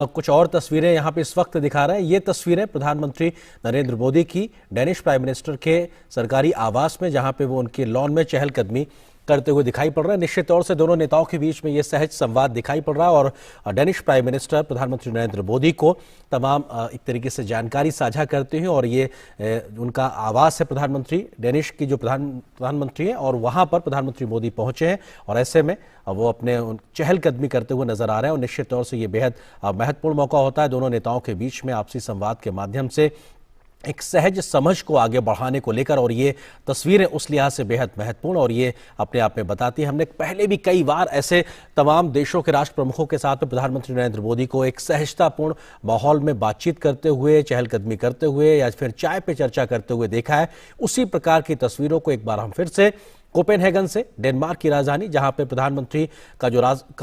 कुछ और तस्वीरें यहाँ पे इस वक्त दिखा रहे हैं। ये तस्वीरें प्रधानमंत्री नरेंद्र मोदी की डेनिश प्राइम मिनिस्टर के सरकारी आवास में, जहाँ पे वो उनके लॉन में चहलकदमी करते हुए दिखाई पड़ रहा है। निश्चित तौर से दोनों नेताओं के बीच में ये सहज संवाद दिखाई पड़ रहा है और डेनिश प्राइम मिनिस्टर प्रधानमंत्री नरेंद्र मोदी को तमाम एक तरीके से जानकारी साझा करते हैं। और ये उनका आवास है प्रधानमंत्री डेनिश की जो प्रधानमंत्री है, और वहां पर प्रधानमंत्री मोदी पहुंचे हैं और ऐसे में वो अपने चहलकदमी करते हुए नजर आ रहे हैं। और निश्चित तौर से ये बेहद महत्वपूर्ण मौका होता है दोनों नेताओं के बीच में आपसी संवाद के माध्यम से एक सहज समझ को आगे बढ़ाने को लेकर। और ये तस्वीरें उस लिहाज से बेहद महत्वपूर्ण और ये अपने आप में बताती है। हमने पहले भी कई बार ऐसे तमाम देशों के राष्ट्र प्रमुखों के साथ में प्रधानमंत्री नरेंद्र मोदी को एक सहजतापूर्ण माहौल में बातचीत करते हुए, चहलकदमी करते हुए या फिर चाय पे चर्चा करते हुए देखा है। उसी प्रकार की तस्वीरों को एक बार हम फिर से कोपेनहेगन से, डेनमार्क की राजधानी जहां पे प्रधानमंत्री का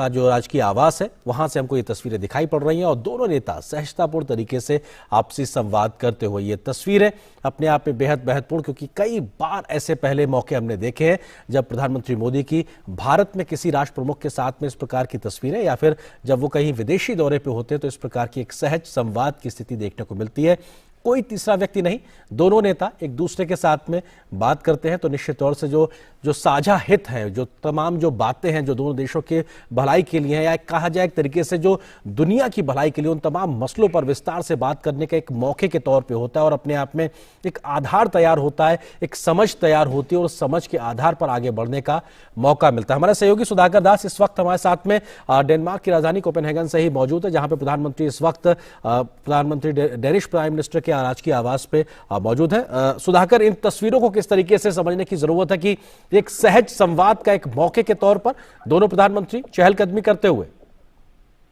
जो राजकीय आवास है, वहां से हमको ये तस्वीरें दिखाई पड़ रही हैं और दोनों नेता सहजतापूर्ण तरीके से आपसी संवाद करते हुए। ये तस्वीरें अपने आप में बेहद महत्वपूर्ण, क्योंकि कई बार ऐसे पहले मौके हमने देखे हैं जब प्रधानमंत्री मोदी की भारत में किसी राष्ट्र प्रमुख के साथ में इस प्रकार की तस्वीरें, या फिर जब वो कहीं विदेशी दौरे पर होते हैं तो इस प्रकार की एक सहज संवाद की स्थिति देखने को मिलती है। कोई तीसरा व्यक्ति नहीं, दोनों नेता एक दूसरे के साथ में बात करते हैं तो निश्चित तौर से जो साझा हित है, जो तमाम जो बातें हैं जो दोनों देशों के भलाई के लिए हैं, या कहा जाए एक तरीके से जो दुनिया की भलाई के लिए, उन तमाम मसलों पर विस्तार से बात करने का एक मौके के तौर पे होता है। और अपने आप में एक आधार तैयार होता है, एक समझ तैयार होती है और उस समझ के आधार पर आगे बढ़ने का मौका मिलता है। हमारे सहयोगी सुधाकर दास इस वक्त हमारे साथ में डेनमार्क की राजधानी कोपेनहेगन से ही मौजूद है, जहां पे प्रधानमंत्री इस वक्त प्रधानमंत्री डेनिश प्राइम मिनिस्टर के राजकीय आवास पे मौजूद है। सुधाकर, इन तस्वीरों को किस तरीके से समझने की जरूरत है कि एक सहज संवाद का एक मौके के तौर पर दोनों प्रधानमंत्री चहलकदमी करते हुए?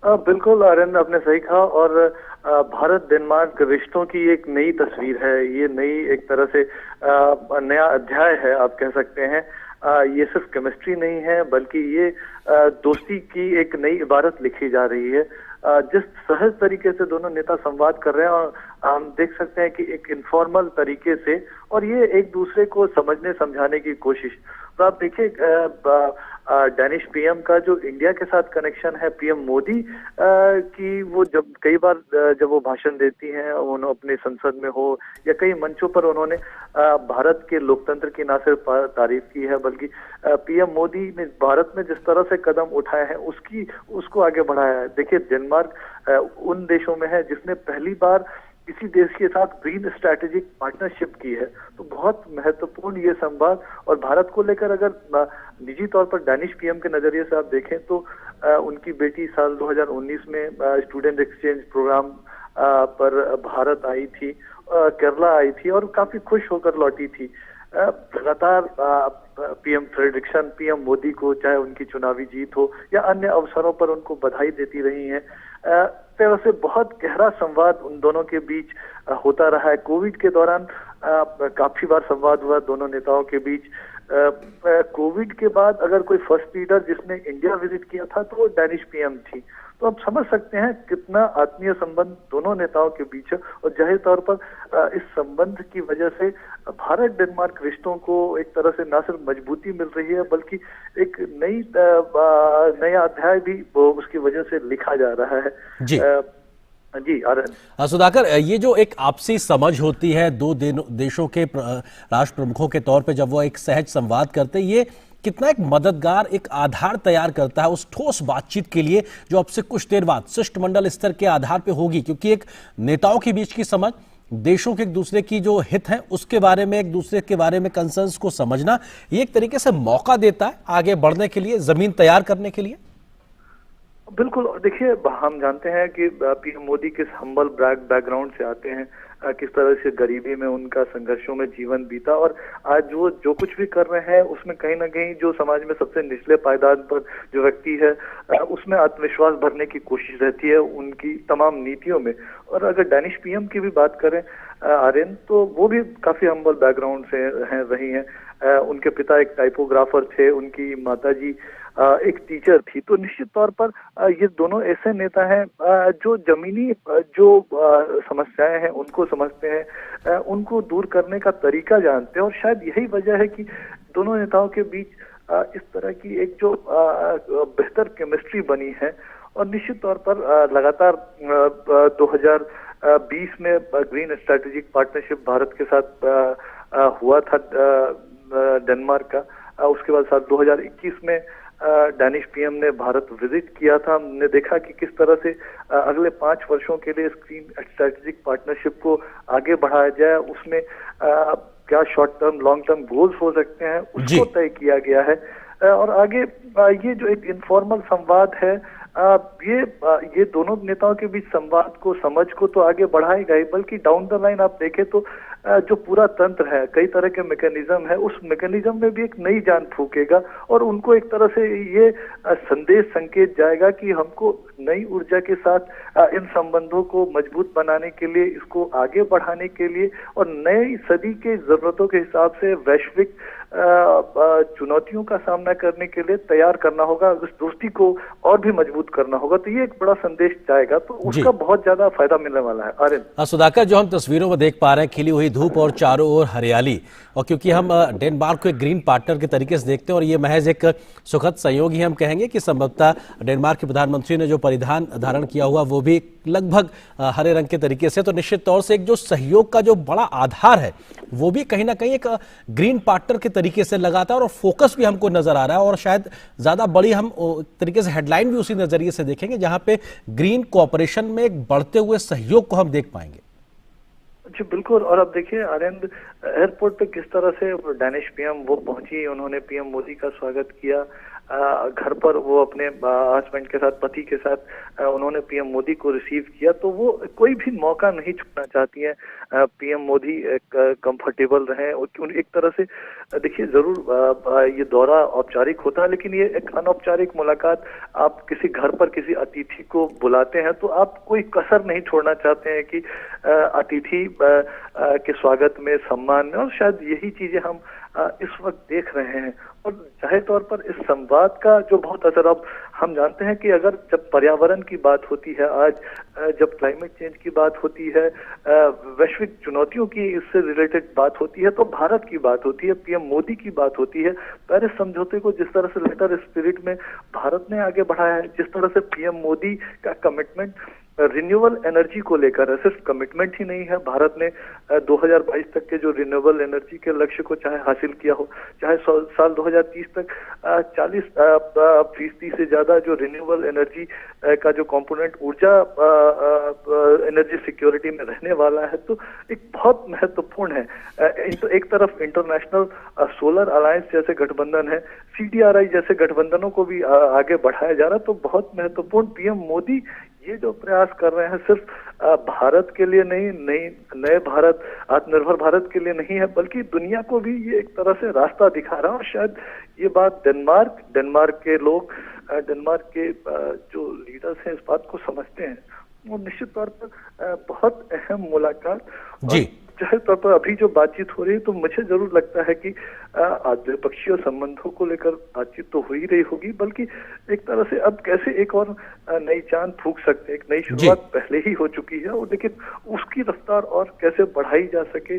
बिल्कुल आर्यन, आपने सही कहा। और भारत डेनमार्क रिश्तों की एक नई तस्वीर है। ये नई एक तरह से नया अध्याय है, आप कह सकते हैं। ये सिर्फ केमिस्ट्री नहीं है, बल्कि ये दोस्ती की एक नई इबारत लिखी जा रही है। जिस सहज तरीके से दोनों नेता संवाद कर रहे हैं, और हम देख सकते हैं कि एक इनफॉर्मल तरीके से, और ये एक दूसरे को समझने समझाने की कोशिश। तो आप देखिए, डेनिश पीएम का जो इंडिया के साथ कनेक्शन है, पीएम मोदी की वो जब कई बार जब वो भाषण देती हैं, उन्होंने अपने संसद में हो या कई मंचों पर उन्होंने भारत के लोकतंत्र की ना सिर्फ तारीफ की है, बल्कि पीएम मोदी ने भारत में जिस तरह से कदम उठाए हैं उसको आगे बढ़ाया है। देखिए, डेनमार्क उन देशों में है जिसने पहली बार किसी देश के साथ ग्रीन स्ट्रैटेजिक पार्टनरशिप की है। तो बहुत महत्वपूर्ण ये संवाद। और भारत को लेकर अगर निजी तौर पर डेनिश पीएम के नजरिए से आप देखें तो उनकी बेटी साल 2019 में स्टूडेंट एक्सचेंज प्रोग्राम पर भारत आई थी, केरला आई थी और काफी खुश होकर लौटी थी। लगातार पीएम फ्रेडरिक्सन पीएम मोदी को, चाहे उनकी चुनावी जीत हो या अन्य अवसरों पर, उनको बधाई देती रही हैं। तरह से बहुत गहरा संवाद उन दोनों के बीच होता रहा है। कोविड के दौरान काफी बार संवाद हुआ दोनों नेताओं के बीच। कोविड के बाद अगर कोई फर्स्ट लीडर जिसने इंडिया विजिट किया था तो वो डेनिश पीएम थी। तो आप समझ सकते हैं कितना आत्मीय संबंध दोनों नेताओं के बीच है। और जाहिर तौर पर इस संबंध की वजह से भारत डेनमार्क रिश्तों को एक तरह से न सिर्फ मजबूती मिल रही है, बल्कि एक नया अध्याय भी उसकी वजह से लिखा जा रहा है। जी आर्यन। सुधाकर, ये जो एक आपसी समझ होती है दो देशों के राष्ट्र प्रमुखों के तौर पे, जब वो एक सहज संवाद करते हैं, ये कितना एक मददगार एक आधार तैयार करता है उस ठोस बातचीत के लिए जो अब से कुछ देर बाद शिष्टमंडल स्तर के आधार पे होगी। क्योंकि एक नेताओं के बीच की समझ, देशों के एक दूसरे की जो हित है उसके बारे में, एक दूसरे के बारे में कंसर्न्स को समझना, ये एक तरीके से मौका देता है आगे बढ़ने के लिए, जमीन तैयार करने के लिए। बिल्कुल। देखिए, हम जानते हैं कि पीएम मोदी किस हम्बल बैकग्राउंड से आते हैं, किस तरह से गरीबी में उनका संघर्षों में जीवन बीता, और आज वो जो कुछ भी कर रहे हैं उसमें कहीं ना कहीं जो समाज में सबसे निचले पायदान पर जो व्यक्ति है उसमें आत्मविश्वास भरने की कोशिश रहती है उनकी तमाम नीतियों में। और अगर डेनिश पीएम की भी बात करें आर्यन, तो वो भी काफी हम्बल बैकग्राउंड से रही हैं। उनके पिता एक टाइपोग्राफर थे, उनकी माताजी एक टीचर थी। तो निश्चित तौर पर ये दोनों ऐसे नेता हैं जो जमीनी जो समस्याएं हैं उनको समझते हैं, उनको दूर करने का तरीका जानते हैं। और शायद यही वजह है कि दोनों नेताओं के बीच इस तरह की एक जो बेहतर केमिस्ट्री बनी है और निश्चित तौर पर लगातार 2020 में ग्रीन स्ट्रेटेजिक पार्टनरशिप भारत के साथ हुआ था डेनमार्क का। उसके बाद साल 2021 में डैनिश पीएम ने भारत विजिट किया था। हमने देखा कि किस तरह से अगले 5 वर्षों के लिए ग्रीन स्ट्रेटेजिक पार्टनरशिप को आगे बढ़ाया जाए, उसमें क्या short term long term goals हो सकते हैं उसको तय किया गया है। और आगे ये जो एक इनफॉर्मल संवाद है, ये दोनों नेताओं के बीच संवाद को, समझ को तो आगे बढ़ाएगा ही, बल्कि डाउन द लाइन आप देखें तो जो पूरा तंत्र है, कई तरह के मैकेनिज्म है, उस मैकेनिज्म में भी एक नई जान फूकेगा और उनको एक तरह से ये संदेश संकेत जाएगा कि हमको नई ऊर्जा के साथ इन संबंधों को मजबूत बनाने के लिए, इसको आगे बढ़ाने के लिए और नई सदी के जरूरतों के हिसाब से वैश्विक चुनौतियों का सामना करने के लिए तैयार करना होगा, उस दोस्ती को और भी मजबूत करना होगा। तो ये एक बड़ा संदेश जाएगा, तो उसका बहुत ज्यादा फायदा मिलने वाला है। आर्यन, सुधाकर, जो हम तस्वीरों में देख पा रहे हैं, खिली हुई धूप और चारों ओर हरियाली, और क्योंकि हम डेनमार्क को एक ग्रीन पार्टनर के तरीके से देखते हैं और ये महज एक सुखद संयोग ही हम कहेंगे कि संभवतः डेनमार्क के प्रधानमंत्री ने जो परिधान धारण किया हुआ वो भी लगभग हरे रंग के तरीके से, तो निश्चित तौर से एक जो सहयोग का जो बड़ा आधार है वो भी कहीं ना कहीं एक ग्रीन पार्टनर के तरीके से लगाता है और फोकस भी हमको नजर आ रहा है। और शायद ज्यादा बड़ी हम तरीके से हेडलाइन भी उसी नजरिए से देखेंगे जहां पे ग्रीन कोऑपरेशन में एक बढ़ते हुए सहयोग को हम देख पाएंगे। जी बिल्कुल। और अब देखिए आनंद, एयरपोर्ट पे किस तरह से डैनिश पीएम वो पहुंची, उन्होंने पीएम मोदी का स्वागत किया। घर पर वो अपने हस्बैंड के साथ, पति के साथ उन्होंने पीएम मोदी को रिसीव किया। तो वो कोई भी मौका नहीं छोड़ना चाहती हैं। पीएम मोदी कंफर्टेबल रहे। एक तरह से देखिए, जरूर ये दौरा औपचारिक होता है, लेकिन ये एक अनौपचारिक मुलाकात। आप किसी घर पर किसी अतिथि को बुलाते हैं तो आप कोई कसर नहीं छोड़ना चाहते हैं कि अतिथि के स्वागत में, सम्मान में, और शायद यही चीजें हम इस वक्त देख रहे हैं। और जाहिर तौर पर इस संवाद का जो बहुत असर, अब हम जानते हैं कि अगर जब पर्यावरण की बात होती है, आज जब क्लाइमेट चेंज की बात होती है, वैश्विक चुनौतियों की इससे रिलेटेड बात होती है, तो भारत की बात होती है, पीएम मोदी की बात होती है। पेरिस समझौते को जिस तरह से लेटर स्पिरिट में भारत ने आगे बढ़ाया है, जिस तरह से पीएम मोदी का कमिटमेंट रिन्यूएबल एनर्जी को लेकर है, सिर्फ कमिटमेंट ही नहीं है, भारत ने 2022 तक के जो रिन्यूएबल एनर्जी के लक्ष्य को चाहे हासिल किया हो, चाहे साल 2030 तक 40% से ज्यादा जो रिन्यूएबल एनर्जी का जो कंपोनेंट ऊर्जा एनर्जी सिक्योरिटी में रहने वाला है, तो एक बहुत महत्वपूर्ण है। एक तरफ इंटरनेशनल सोलर अलायंस जैसे गठबंधन है, CDRI जैसे गठबंधनों को भी आगे बढ़ाया जा रहा है। तो बहुत महत्वपूर्ण, पीएम मोदी ये जो प्रयास कर रहे हैं सिर्फ भारत के लिए नहीं, नए भारत, आत्मनिर्भर भारत के लिए नहीं है, बल्कि दुनिया को भी ये एक तरह से रास्ता दिखा रहा है। और शायद ये बात डेनमार्क के लोग, डेनमार्क के जो लीडर्स हैं इस बात को समझते हैं। और निश्चित तौर पर बहुत अहम मुलाकात जी। जाहिर तौर पर अभी जो बातचीत हो रही है, तो मुझे जरूर लगता है कि द्विपक्षीय संबंधों को लेकर बातचीत तो हो ही रही होगी, बल्कि एक तरह से अब कैसे एक और नई चांद फूंक सकते हैं। एक नई शुरुआत पहले ही हो चुकी है, और लेकिन उसकी रफ्तार और कैसे बढ़ाई जा सके,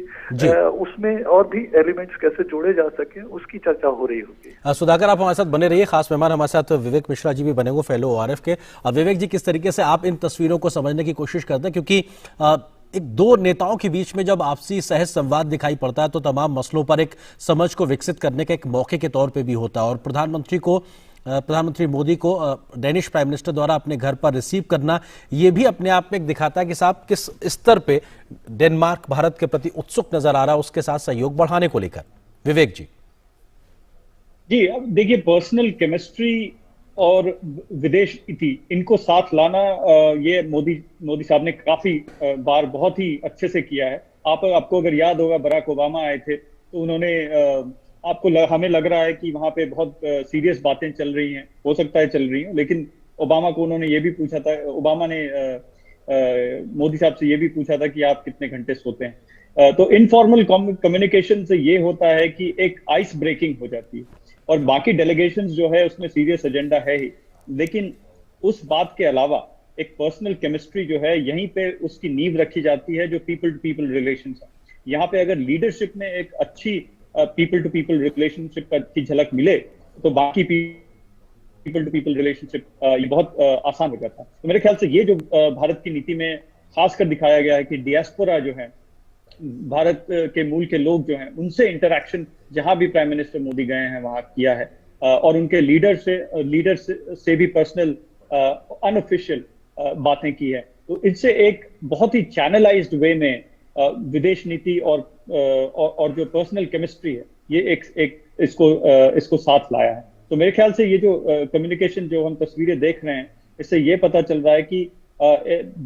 उसमें और भी एलिमेंट्स कैसे जोड़े जा सके, उसकी चर्चा हो रही होगी। सुधाकर, आप हमारे साथ बने रहिए। खास मेहमान हमारे साथ विवेक मिश्रा जी भी बने हुए, फेलो ORF के। विवेक जी, किस तरीके से आप इन तस्वीरों को समझने की कोशिश करते हैं, क्योंकि एक दो नेताओं के बीच में जब आपसी सहज संवाद दिखाई पड़ता है तो तमाम मसलों पर एक समझ को विकसित करने का एक मौके के तौर पे भी होता है। और प्रधानमंत्री मोदी को डेनिश प्राइम मिनिस्टर द्वारा अपने घर पर रिसीव करना, ये भी अपने आप में एक दिखाता है कि साहब किस स्तर पे डेनमार्क भारत के प्रति उत्सुक नजर आ रहा है उसके साथ सहयोग बढ़ाने को लेकर। विवेक जी। जी, अब देखिए, पर्सनल केमिस्ट्री और विदेश नीति, इनको साथ लाना ये मोदी साहब ने काफी बार बहुत ही अच्छे से किया है। आपको अगर याद होगा, बराक ओबामा आए थे तो उन्होंने हमें लग रहा है कि वहां पे बहुत सीरियस बातें चल रही हैं, हो सकता है चल रही हैं, लेकिन ओबामा को उन्होंने ये भी पूछा था, ओबामा ने मोदी साहब से ये भी पूछा था कि आप कितने घंटे सोते हैं। तो इनफॉर्मल कम्युनिकेशन से ये होता है कि एक आइस ब्रेकिंग हो जाती है, और बाकी डेलीगेशंस जो है उसमें सीरियस एजेंडा है ही, लेकिन उस बात के अलावा एक पर्सनल केमिस्ट्री जो है, यहीं पे उसकी नींव रखी जाती है, जो पीपल टू पीपल रिलेशंस है। यहाँ पे अगर लीडरशिप में एक अच्छी पीपल टू पीपल रिलेशनशिप की झलक मिले, तो बाकी पीपल टू पीपल रिलेशनशिप ये बहुत आसान हो जाता है। तो मेरे ख्याल से ये जो भारत की नीति में खासकर दिखाया गया है कि डियास्पोरा जो है, भारत के मूल के लोग जो हैं, उनसे इंटरैक्शन जहां भी प्राइम मिनिस्टर मोदी गए हैं वहां किया है, और उनके लीडर से भी पर्सनल अनऑफिशियल बातें की है। तो इससे एक बहुत ही चैनलाइज्ड वे में विदेश नीति और जो पर्सनल केमिस्ट्री है, ये एक इसको साथ लाया है। तो मेरे ख्याल से ये जो कम्युनिकेशन जो हम तस्वीरें देख रहे हैं, इससे ये पता चल रहा है कि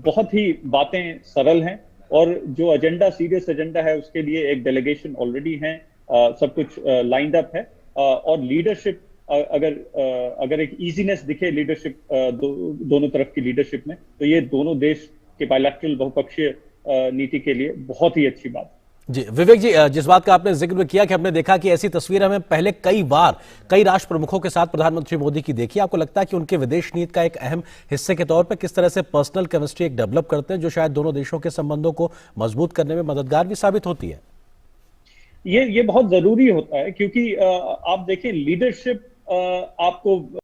बहुत ही बातें सरल हैं, और जो एजेंडा, सीरियस एजेंडा है, उसके लिए एक डेलीगेशन ऑलरेडी है, सब कुछ लाइंड अप है, और लीडरशिप अगर एक इजीनेस दिखे लीडरशिप दोनों तरफ की लीडरशिप में, तो ये दोनों देश के बायलैटरल बहुपक्षीय नीति के लिए बहुत ही अच्छी बात है। जी विवेक जी, जिस बात का आपने जिक्र किया कि हमने देखा कि ऐसी तस्वीर हमें पहले कई बार कई राष्ट्र प्रमुखों के साथ प्रधानमंत्री मोदी की देखी, आपको लगता है कि उनके विदेश नीति का एक अहम हिस्से के तौर पर किस तरह से पर्सनल केमिस्ट्री एक डेवलप करते हैं, जो शायद दोनों देशों के संबंधों को मजबूत करने में मददगार भी साबित होती है? ये बहुत जरूरी होता है, क्योंकि आप देखिए लीडरशिप आपको